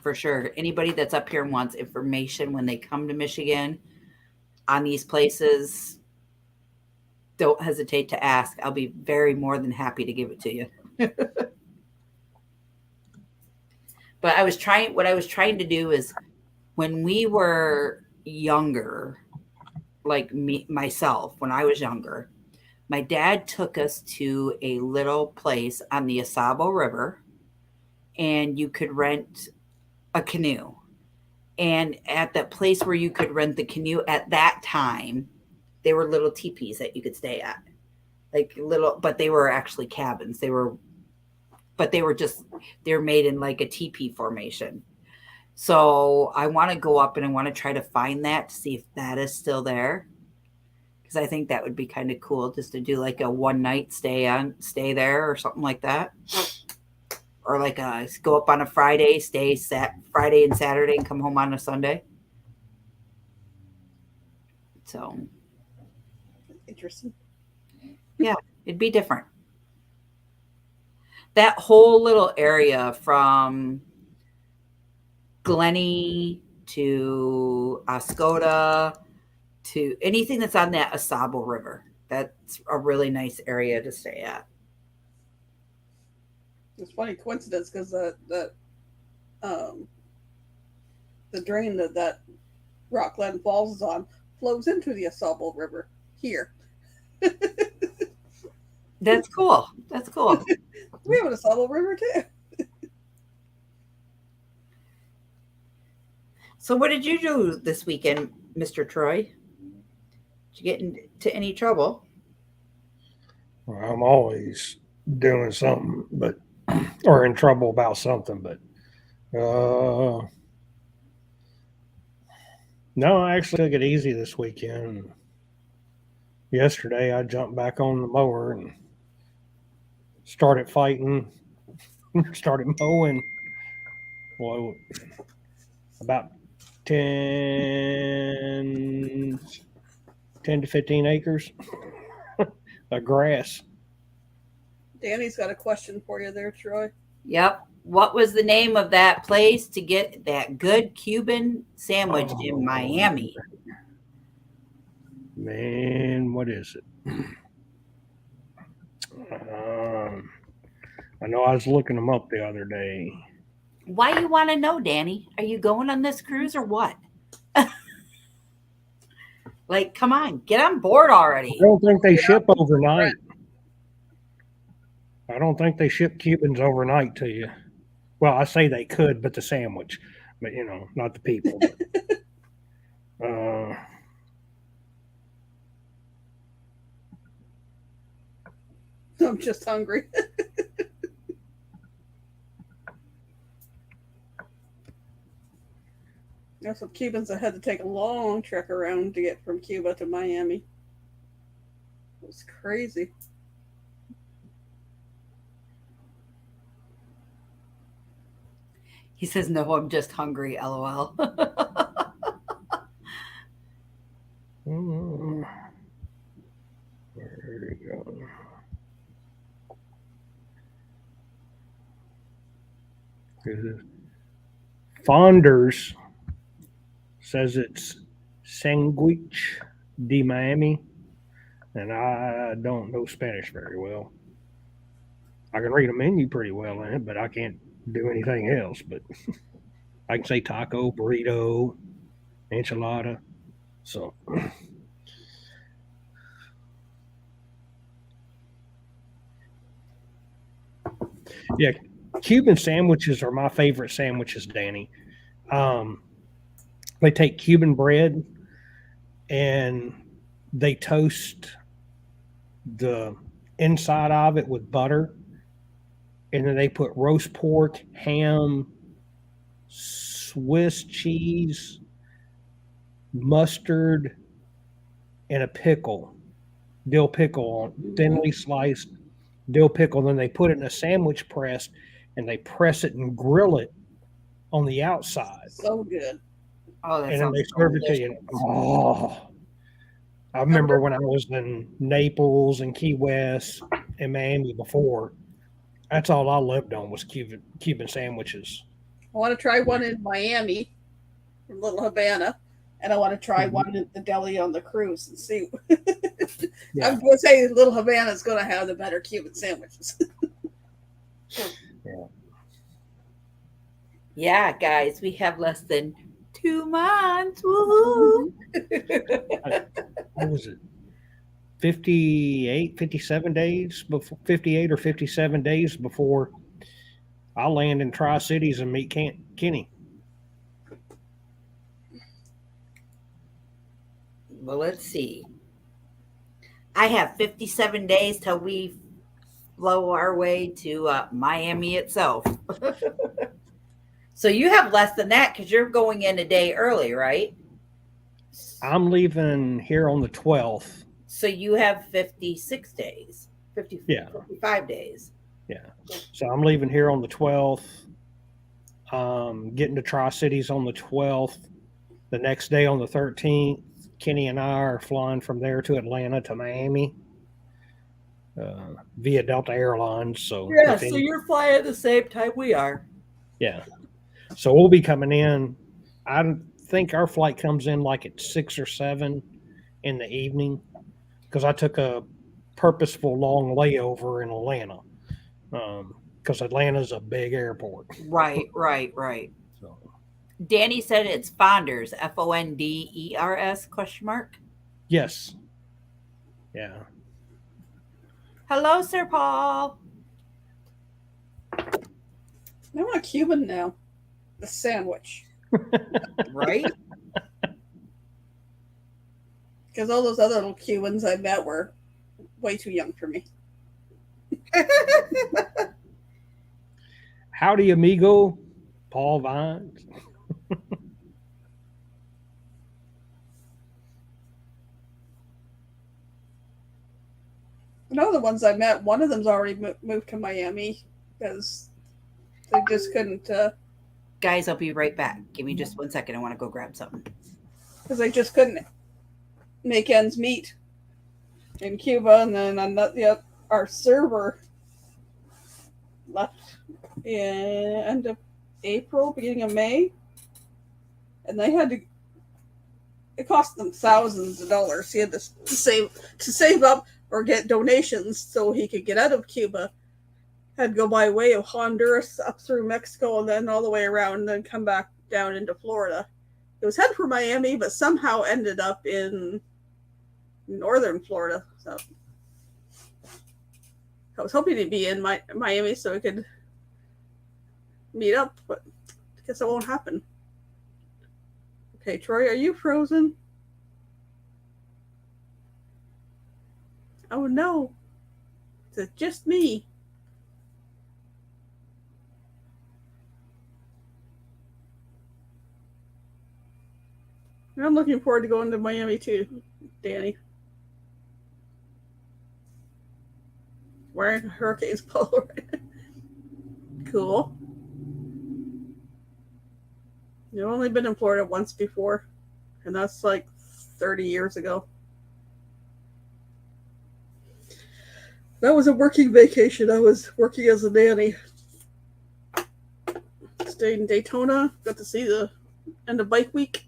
For sure. Anybody that's up here and wants information when they come to Michigan on these places, don't hesitate to ask. I'll be very more than happy to give it to you. But what I was trying to do is when we were younger, like myself, when I was younger, my dad took us to a little place on the Asabo River, and you could rent a canoe. And at that place where you could rent the canoe at that time, there were little teepees that you could stay at. Like little, but they were actually cabins. They were made in like a teepee formation. So I want to go up and I want to try to find that to see if that is still there. Because I think that would be kind of cool just to do like a one night stay there or something like that. Or like go up on a Friday, stay Friday and Saturday and come home on a Sunday. So Interesting. Yeah, it'd be different. That whole little area from Glenny to Oscoda to anything that's on that Asabo River. That's a really nice area to stay at. It's funny coincidence because the drain that Rockland Falls is on flows into the Asabo River here. That's cool. That's cool. We have an Asabo River too. So what did you do this weekend, Mr. Troy? Did you get into any trouble? Well, I'm always doing something, or in trouble about something, but no, I actually took it easy this weekend. Yesterday, I jumped back on the mower and started fighting, started mowing. Well, about 10 to 15 acres of grass. Danny's got a question for you there, Troy. Yep. What was the name of that place to get that good Cuban sandwich in Miami? Man, what is it? I know I was looking them up the other day. Why you want to know, Danny? Are you going on this cruise or what? Like, come on, get on board already. I don't think they ship overnight. I don't think they ship Cubans overnight to you. Well, I say they could, but the sandwich, but not the people. But, I'm just hungry. There's some Cubans that had to take a long trek around to get from Cuba to Miami. It was crazy. He says, no, I'm just hungry, LOL. There you go. Fonders says it's Sandwich de Miami, and I don't know Spanish very well. I can read a menu pretty well in it, but I can't do anything else, but I can say taco, burrito, enchilada. So yeah, Cuban sandwiches are my favorite sandwiches, Danny. Um, they take Cuban bread and they toast the inside of it with butter, and then they put roast pork, ham, Swiss cheese, mustard, and a pickle, dill pickle on thinly sliced dill pickle. Then they put it in a sandwich press and they press it and grill it on the outside, So good. Oh, that and then sounds they serve it to you. delicious. Oh, I remember when I was in Naples and Key West and Miami before. That's all I lived on was Cuban sandwiches. I want to try one in Miami, in Little Havana, and I want to try one at the deli on the cruise and see. Yeah. I'm going to say Little Havana is going to have the better Cuban sandwiches. Yeah, guys, we have less than 2 months. Woohoo! What was it? 58, 57 days before 58 or 57 days before I land in Tri Cities and meet Kenny. Well, let's see. I have 57 days till we blow our way to Miami itself. So you have less than that because you're going in a day early, right? I'm leaving here on the 12th. So you have 56 days, 50, Yeah. 55 days. Yeah. So I'm leaving here on the 12th. Getting to Tri Cities on the 12th. The next day on the 13th, Kenny and I are flying from there to Atlanta to Miami via Delta Airlines. So Yeah, so you're flying at the same time we are. yeah. So we'll be coming in. I think our flight comes in like at 6 or 7 in the evening because I took a purposeful long layover in Atlanta because Atlanta's a big airport. Right. So, Danny said it's Fonders, Fonders ? yes. Yeah. Hello, Sir Paul. I want a Cuban now. The sandwich. Right? Because all those other little Cubans I met were way too young for me. Howdy, amigo. Paul Vines. And all the ones I met, one of them's already moved to Miami because they just couldn't. Guys, I'll be right back. Give me just 1 second. I want to go grab something. Because they just couldn't make ends meet in Cuba, and then our server left in end of April, beginning of May, and they had to. It cost them thousands of dollars. He had to save up or get donations so he could get out of Cuba. Had to go by way of Honduras up through Mexico and then all the way around and then come back down into Florida. It was headed for Miami, but somehow ended up in northern Florida. So I was hoping to be in Miami so we could meet up, but I guess it won't happen. Okay, Troy, are you frozen? Oh no. It's just me. I'm looking forward to going to Miami too, Danny. Wearing a Hurricanes polo. Cool. I've only been in Florida once before, and that's like 30 years ago. That was a working vacation. I was working as a nanny. Stayed in Daytona. Got to see the end of bike week.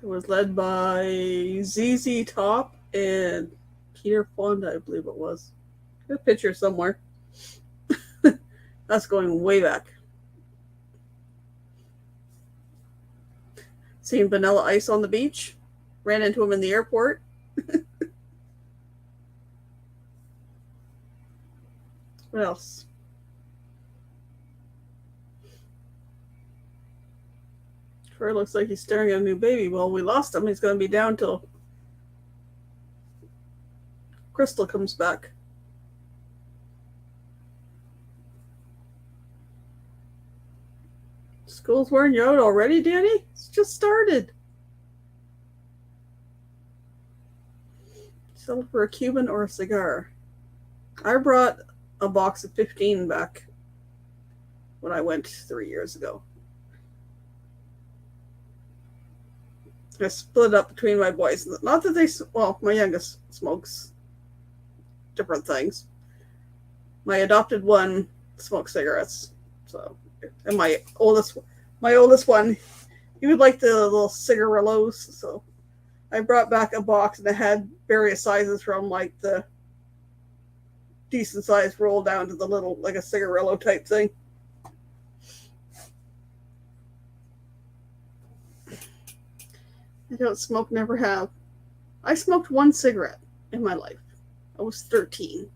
It was led by ZZ Top and Peter Fonda, I believe it was. Got a picture somewhere. That's going way back. Seen Vanilla Ice on the beach. Ran into him in the airport. What else? Troy looks like he's staring at a new baby. Well, we lost him. He's going to be down till Crystal comes back. School's wearing you out already, Danny? It's just started. Settle for a Cuban or a cigar. I brought a box of 15 back when I went 3 years ago. I split up between my boys. Not that they, well, my youngest smokes different things. My adopted one smokes cigarettes. So, and my oldest one, he would like the little cigarillos. So I brought back a box and it had various sizes from like the decent size roll down to the little, like a cigarillo type thing. I don't smoke, never have. I smoked one cigarette in my life. I was 13.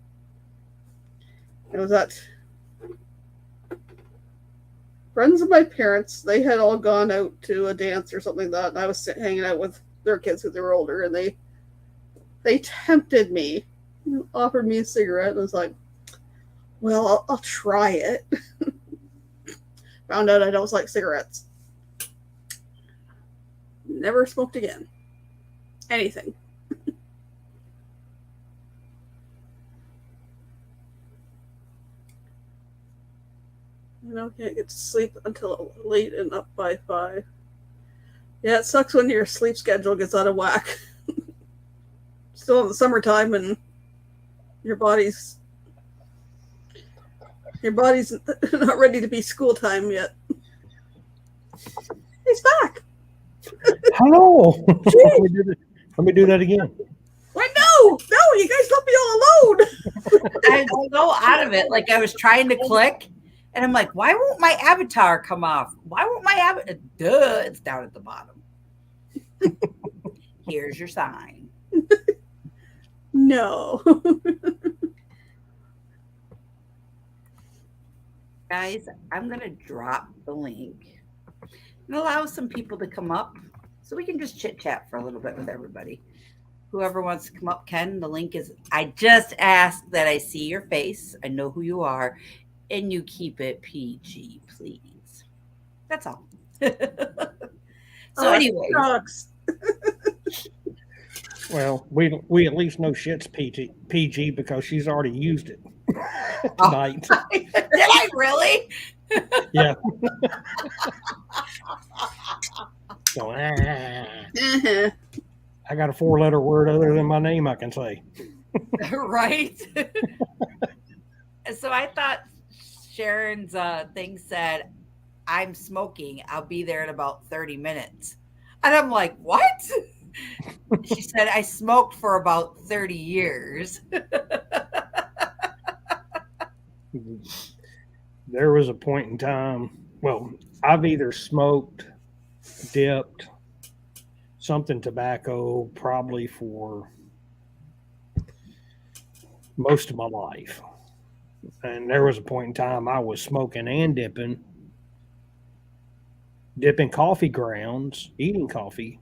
It was at friends of my parents. They had all gone out to a dance or something like that, and I was hanging out with their kids because they were older, and they tempted me, offered me a cigarette, and I was like, well, I'll try it. Found out I don't like cigarettes. Never smoked again. Anything. Can't get to sleep until late and up by 5. Yeah, it sucks when your sleep schedule gets out of whack. Still in the summertime and your body's not ready to be school time yet. He's back. Hello. Let me do that again. Wait, no, you guys left me all alone. I go out of it. Like I was trying to click. And I'm like, why won't my avatar come off? Why won't my avatar? Duh, it's down at the bottom. Here's your sign. No. Guys, I'm going to drop the link and allow some people to come up so we can just chit chat for a little bit with everybody. Whoever wants to come up can. The link is, I just asked that I see your face. I know who you are. And you keep it PG, please. That's all. So anyway. Well, we at least know shit's PG because she's already used it tonight. Oh, did I really? Yeah. So, I got a 4-letter word other than my name I can say. Right? So I thought Sharon's thing said, I'm smoking. I'll be there in about 30 minutes. And I'm like, what? She said, I smoked for about 30 years. There was a point in time, well, I've either smoked, dipped, something tobacco probably for most of my life. And there was a point in time I was smoking and dipping coffee grounds, eating coffee,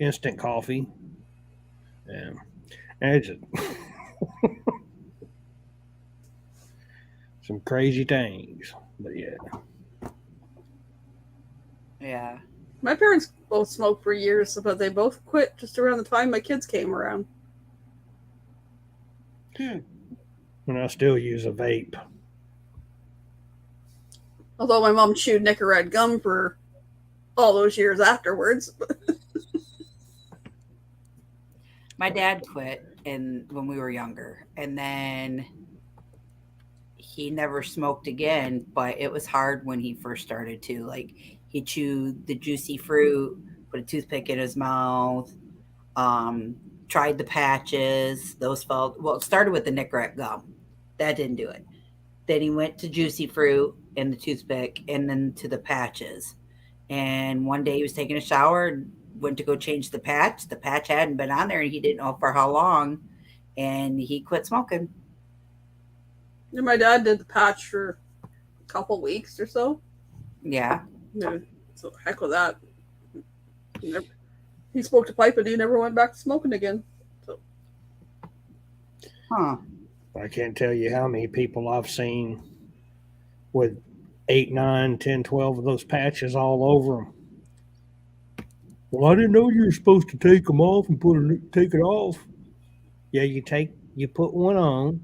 instant coffee. And it's some crazy things. But yeah. Yeah. My parents both smoked for years, but they both quit just around the time my kids came around. And I still use a vape. Although my mom chewed Nicorette gum for all those years afterwards. My dad quit when we were younger, and then he never smoked again, but it was hard when he first started to. Like, he chewed the juicy fruit, put a toothpick in his mouth, tried the patches. Those felt, well, it started with the Nicorette gum. That didn't do it. Then he went to Juicy Fruit and the toothpick and then to the patches. And one day he was taking a shower and went to go change the patch. The patch hadn't been on there and he didn't know for how long. And he quit smoking. And my dad did the patch for a couple weeks or so. Yeah. Yeah, so heck with that. He smoked a pipe and he never went back to smoking again. So. Huh. I can't tell you how many people I've seen with 8, 9, 10, 12 of those patches all over them. Well, I didn't know you were supposed to take them off and take it off. Yeah, you put one on.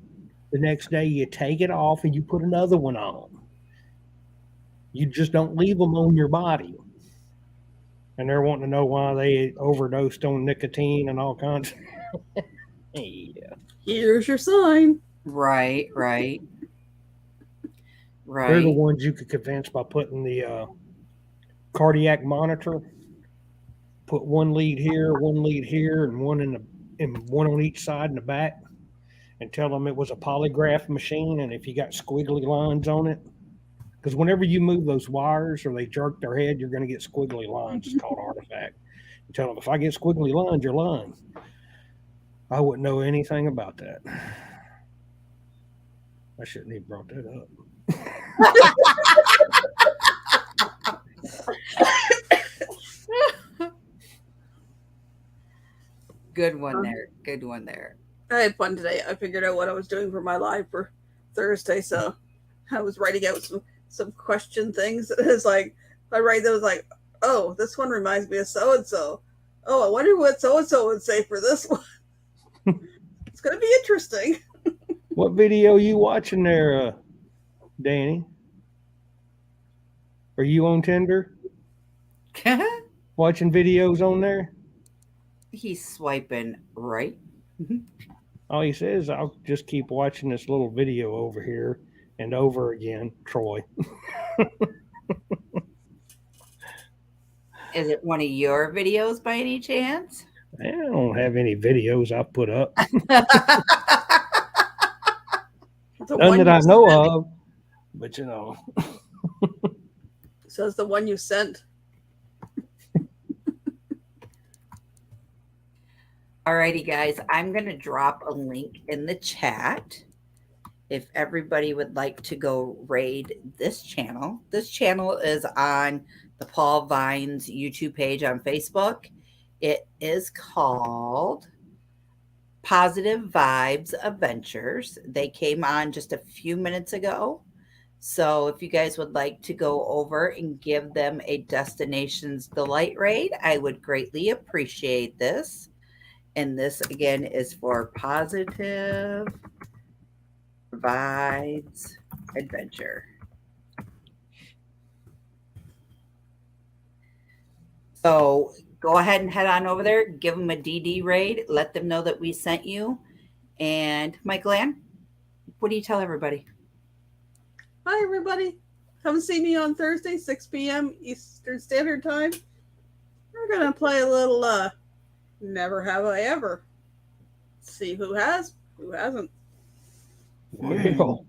The next day you take it off and you put another one on. You just don't leave them on your body. And they're wanting to know why they overdosed on nicotine and all kinds. Yeah. Here's your sign. Right. They're the ones you could convince by putting the cardiac monitor. Put one lead here, and one on each side in the back, and tell them it was a polygraph machine. And if you got squiggly lines on it, because whenever you move those wires or they jerk their head, you're going to get squiggly lines. It's called artifact. You tell them, if I get squiggly lines, you're lying. I wouldn't know anything about that. I shouldn't have brought that up. Good one there. I had fun today. I figured out what I was doing for my live for Thursday, so I was writing out some question things. It's like I write those like, oh, this one reminds me of so and so. Oh, I wonder what so and so would say for this one. It's going to be interesting. What video you watching there, Danny? Are you on Tinder? Watching videos on there? He's swiping right. All he says, I'll just keep watching this little video over here and over again, Troy. Is it one of your videos by any chance? I don't have any videos I put up. None that I know of, but you know. Says the one you sent. Alrighty, guys, I'm going to drop a link in the chat if everybody would like to go raid this channel. This channel is on the Paul Vines YouTube page on Facebook. It is called Positive Vibes Adventures. They came on just a few minutes ago. So if you guys would like to go over and give them a Destinations Delight raid, I would greatly appreciate this. And this, again, is for Positive Vibes Adventure. So go ahead and head on over there. Give them a DD raid. Let them know that we sent you. And Michael Ann, what do you tell everybody? Hi, everybody. Come see me on Thursday, 6 p.m. Eastern Standard Time. We're going to play a little Never Have I Ever. See who has, who hasn't. Well,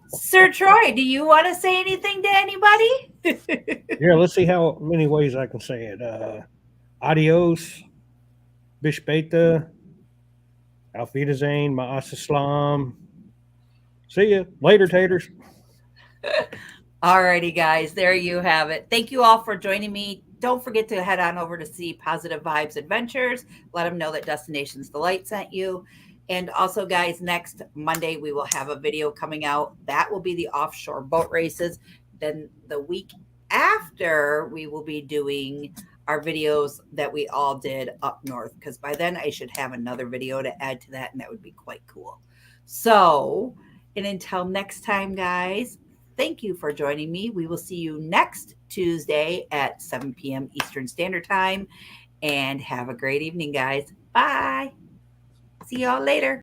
Sir Troy, do you want to say anything to anybody? yeah, let's see how many ways I can say it. Adios, Bishbeta, Auf Wiedersehen, Ma'as Islam. See ya. Later, taters. Alrighty, guys, there you have it. Thank you all for joining me. Don't forget to head on over to see Positive Vibes Adventures. Let them know that Destinations Delight sent you. And also, guys, next Monday, we will have a video coming out. That will be the offshore boat races. Then the week after, we will be doing our videos that we all did up north. Because by then, I should have another video to add to that, and that would be quite cool. So, and until next time, guys, thank you for joining me. We will see you next Tuesday at 7 p.m. Eastern Standard Time. And have a great evening, guys. Bye. See y'all later.